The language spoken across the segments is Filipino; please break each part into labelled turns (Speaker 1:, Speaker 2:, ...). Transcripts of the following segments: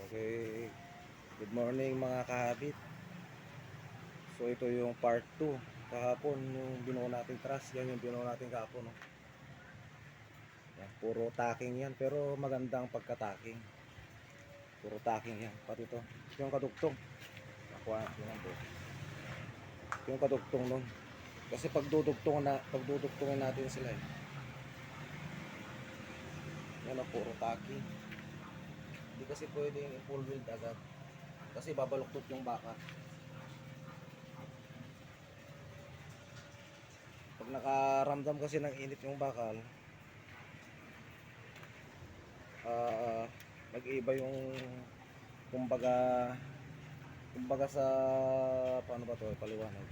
Speaker 1: Okay, good morning mga kahabit. So ito yung part 2. Kahapon yung binuo natin truss, yan yung binuo natin kahapon, no? Yan, puro tacking yan, pero magandang pagka-tacking. Puro tacking yan, pati ito. Ito yung kadugtong. Nakuha natin po. Ito yung kadugtong nun. Kasi pagdudugtongin natin sila eh. Yan o, puro tacking. Hindi kasi pwedeng i-full weld agad. Kasi babaluktot yung baka. Pag nakaramdam kasi ng init yung bakal, nag-iiba yung kumbaga sa paano ba to paliwanag,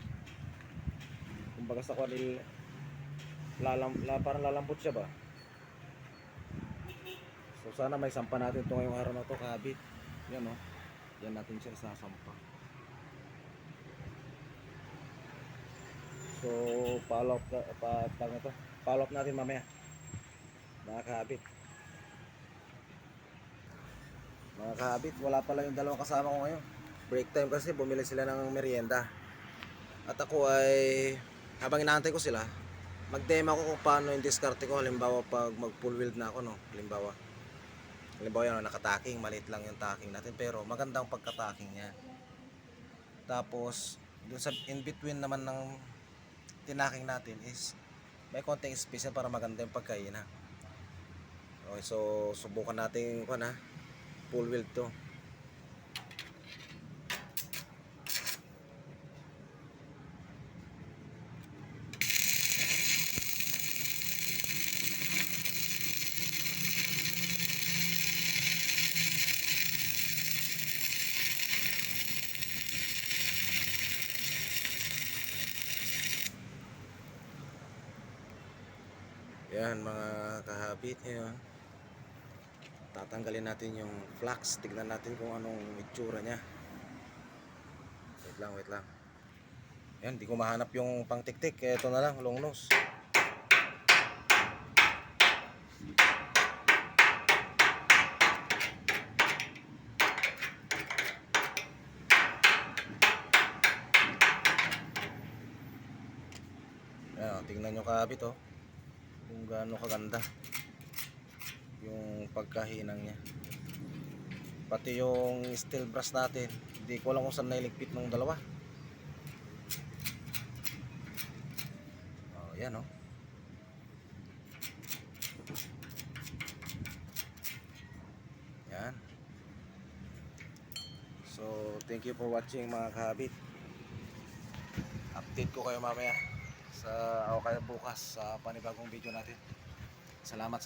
Speaker 1: kumbaga sa kanil parang lalambot siya ba. So sana may sampa natin ito ngayong araw na to kabit. Yan o, yan natin siya isasampa. So follow up natin mamaya mga kabit. Mga kahabit, wala pala yung dalawang kasama ko ngayon. Break time kasi bumili sila ng merienda. At ako ay habang inaantay ko sila, mag-demo ako kung paano yung diskarte ko. Halimbawa pag mag full weld na ako, no. Halimbawa yan, nakataking, maliit lang yung taking natin pero magandang pagka-taking niya. Tapos dun sa in between naman ng tinaking natin is may konting space para maganda yung pagkainan. Okay, so subukan natin full weld to. Yan mga kahabit, yun. Tatanggalin natin yung flux. Tignan natin kung anong itsura nya. Wait lang. Yan, di ko mahanap yung pangtiktik. Kaya ito na lang, long nose. Yan, tingnan nyo kahabit, oh, kung gaano kaganda yung pagkahinang nya. Pati yung steel brass natin, hindi ko alam kung saan nailigpit ng dalawa. Oh, yan oh. Yan. So, thank you for watching mga kahabit. Update ko kayo mamaya o kaya bukas sa panibagong video natin. Salamat.